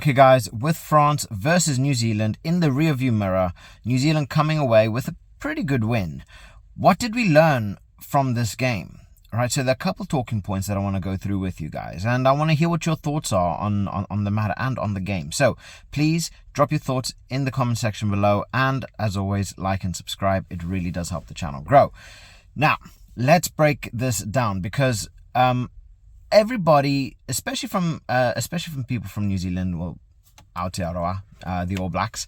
Okay guys, with France versus New Zealand in the rearview mirror, New Zealand coming away with a pretty good win. What did we learn from this game? All right, so there are a couple talking points that I want to go through with you guys, and I want to hear what your thoughts are on the matter and on the game. So please drop your thoughts in the comment section below, and as always, like and subscribe. It really does help the channel grow. Now, let's break this down, because everybody, especially from people from New Zealand, well, Aotearoa, the All Blacks,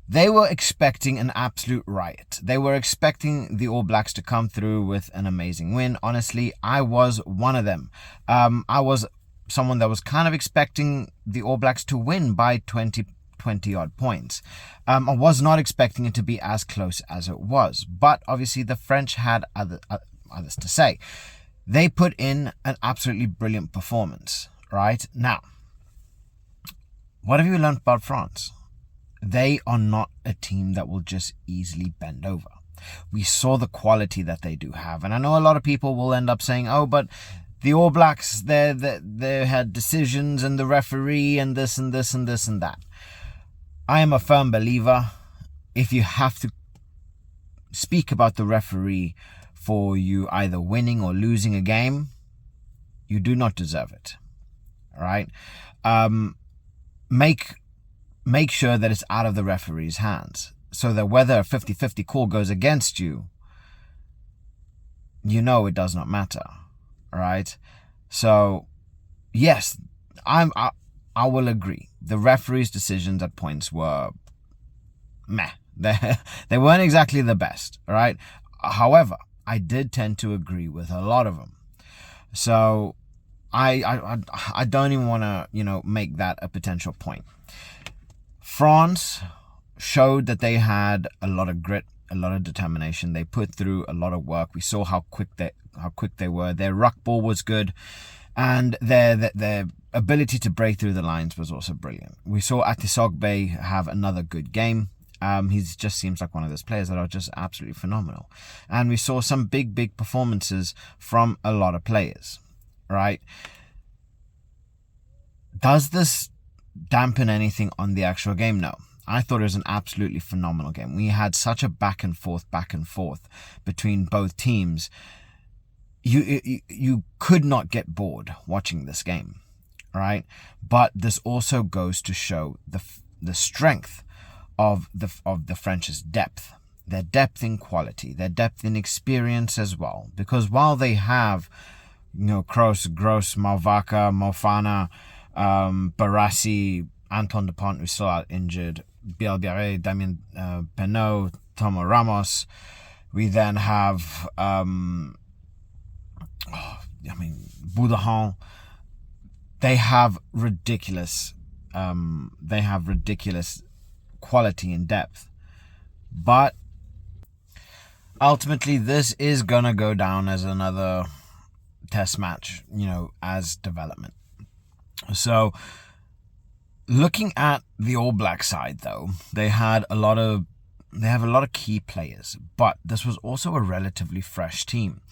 they were expecting an absolute riot. They were expecting the All Blacks to come through with an amazing win. Honestly, I was one of them. I was someone that was kind of expecting the All Blacks to win by 20 odd points. I was not expecting it to be as close as it was, but obviously the French had others to say. They put in an absolutely brilliant performance. Right now, what have you learned about France? They are not a team that will just easily bend over. We saw the quality that they do have, and I know a lot of people will end up saying, "Oh, but the All Blacks, they had decisions and the referee and this and this and this and that." I am a firm believer, if you have to speak about the referee for you either winning or losing a game, you do not deserve it. All right? Make sure that it's out of the referee's hands, so that whether a 50-50 call goes against you, you know it does not matter. All right? So, yes, I will agree. The referee's decisions at points were meh. They weren't exactly the best. All right? However, I did tend to agree with a lot of them. So I don't even want to, make that a potential point. France showed that they had a lot of grit, a lot of determination. They put through a lot of work. We saw how quick they were. Their ruck ball was good, and their ability to break through the lines was also brilliant. We saw Atisogbe have another good game. He just seems like one of those players that are just absolutely phenomenal. And we saw some big performances from a lot of players, right? Does this dampen anything on the actual game? No. I thought it was an absolutely phenomenal game. We had such a back and forth between both teams. You could not get bored watching this game, right? But this also goes to show the strength of the French's depth, their depth in quality, their depth in experience as well. Because while they have, Kroos, Gross, Malvaka, Mofana, Barassi, Anton Dupont, who's still out injured, Bielbiare, Damien Penaud, Tomo Ramos, we then have Boudahan. They have ridiculous quality and depth, but ultimately this is gonna go down as another test match, as development. So looking at the All Black side, though, they have a lot of key players, but this was also a relatively fresh team.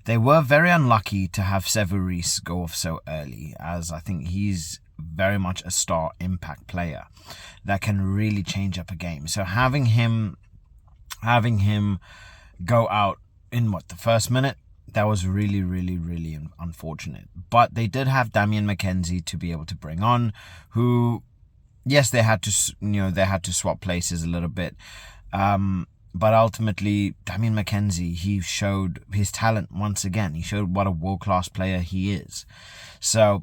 They were very unlucky to have Severis go off so early, as I think he's very much a star impact player that can really change up a game. So having him go out in the first minute, that was really unfortunate. But they did have Damien McKenzie to be able to bring on, who, yes, they had to swap places a little bit, but ultimately Damien McKenzie, he showed his talent once again. He showed what a world-class player he is. So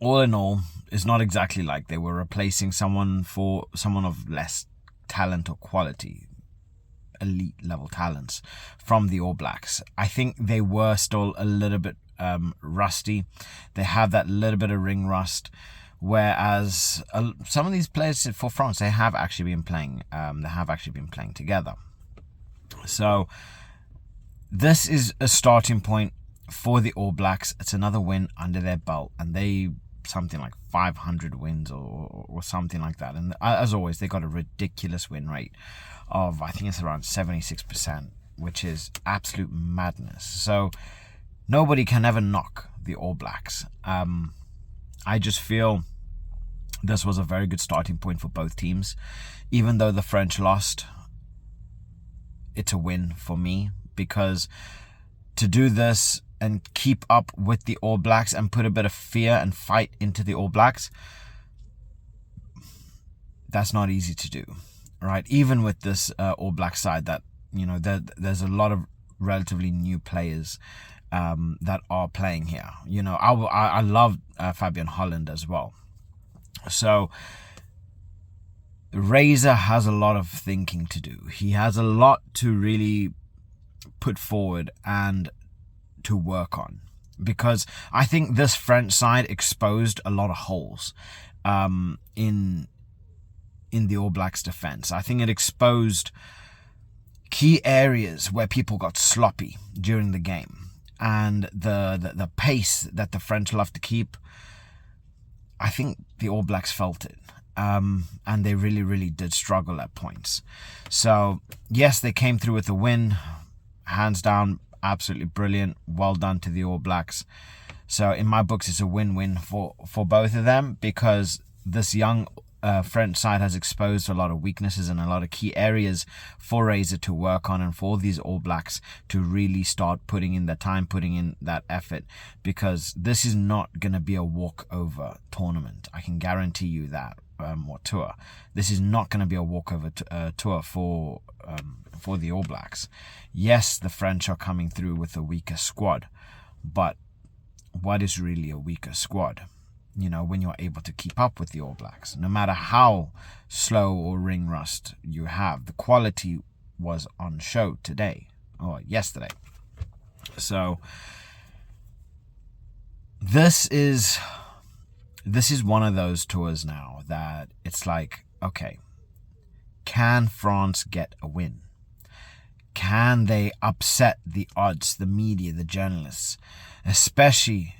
all in all, it's not exactly like they were replacing someone for someone of less talent or quality, elite level talents from the All Blacks. I think they were still a little bit rusty. They have that little bit of ring rust, whereas some of these players for France, they have actually been playing. They have actually been playing together. So this is a starting point for the All Blacks. It's another win under their belt, and they something like 500 wins or something like that. And as always, they got a ridiculous win rate of, I think it's around 76%, which is absolute madness. So nobody can ever knock the All Blacks. I just feel This was a very good starting point for both teams. Even though the French lost, it's a win for me, because to do this and keep up with the All Blacks and put a bit of fear and fight into the All Blacks, that's not easy to do, right? Even with this All Black side that, there's a lot of relatively new players that are playing here. I love Fabian Holland as well. So Razor has a lot of thinking to do. He has a lot to really put forward and to work on, because I think this French side exposed a lot of holes in the All Blacks defense. I think it exposed key areas where people got sloppy during the game, and the pace that the French love to keep. I think the All Blacks felt it, and they really, really did struggle at points. So yes, they came through with a win, hands down, absolutely brilliant. Well done to the All Blacks. So in my books, it's a win-win for both of them, because this young French side has exposed a lot of weaknesses and a lot of key areas for Razor to work on, and for these All Blacks to really start putting in the time, putting in that effort, because this is not going to be a walkover tournament. I can guarantee you that, or tour. This is not going to be a walkover tour for the All Blacks. Yes, the French are coming through with a weaker squad, but what is really a weaker squad? When you're able to keep up with the All Blacks, no matter how slow or ring rust you have, the quality was on show today or yesterday. So this is one of those tours now that it's like, okay, can France get a win? Can they upset the odds, the media, the journalists, especially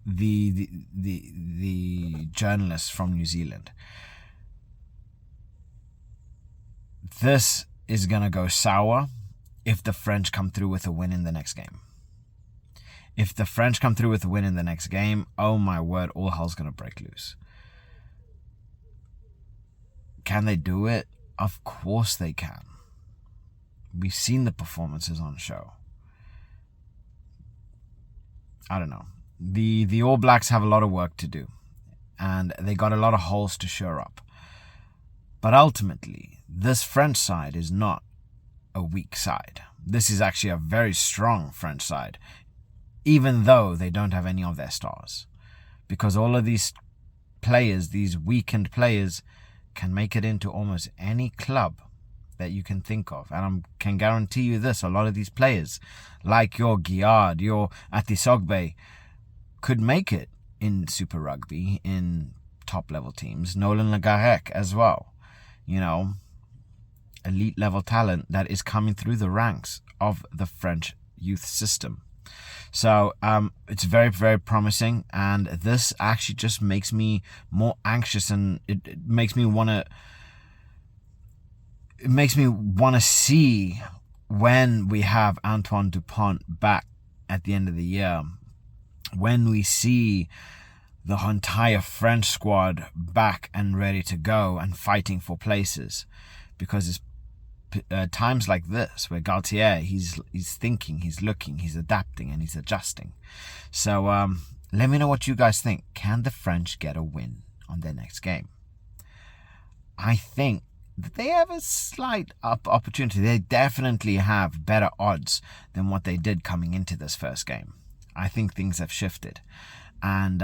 the journalists from New Zealand? This is going to go sour if the French come through with a win in the next game. If the French come through with a win in the next game, oh my word, all hell's going to break loose. Can they do it? Of course they can. We've seen the performances on show. I don't know. The All Blacks have a lot of work to do, and they got a lot of holes to shore up. But ultimately, this French side is not a weak side. This is actually a very strong French side, even though they don't have any of their stars. Because all of these players, these weakened players, can make it into almost any club that you can think of. And I can guarantee you this, a lot of these players, like your Guillard, your Atisogbe, could make it in Super Rugby, in top level teams. Nolan Le Garrec as well. Elite level talent that is coming through the ranks of the French youth system. So it's very, very promising, and this actually just makes me more anxious, and it makes me want to see when we have Antoine Dupont back at the end of the year, when we see the entire French squad back and ready to go and fighting for places. Because it's times like this where Galtier, he's thinking, he's looking, he's adapting, and he's adjusting. So let me know what you guys think. Can the French get a win on their next game? I think that they have a slight opportunity. They definitely have better odds than what they did coming into this first game. I think things have shifted. And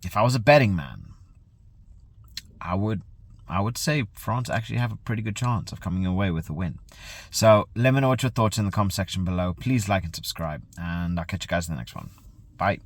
if I was a betting man, I would say France actually have a pretty good chance of coming away with a win. So let me know what your thoughts in the comment section below. Please like and subscribe, and I'll catch you guys in the next one. Bye.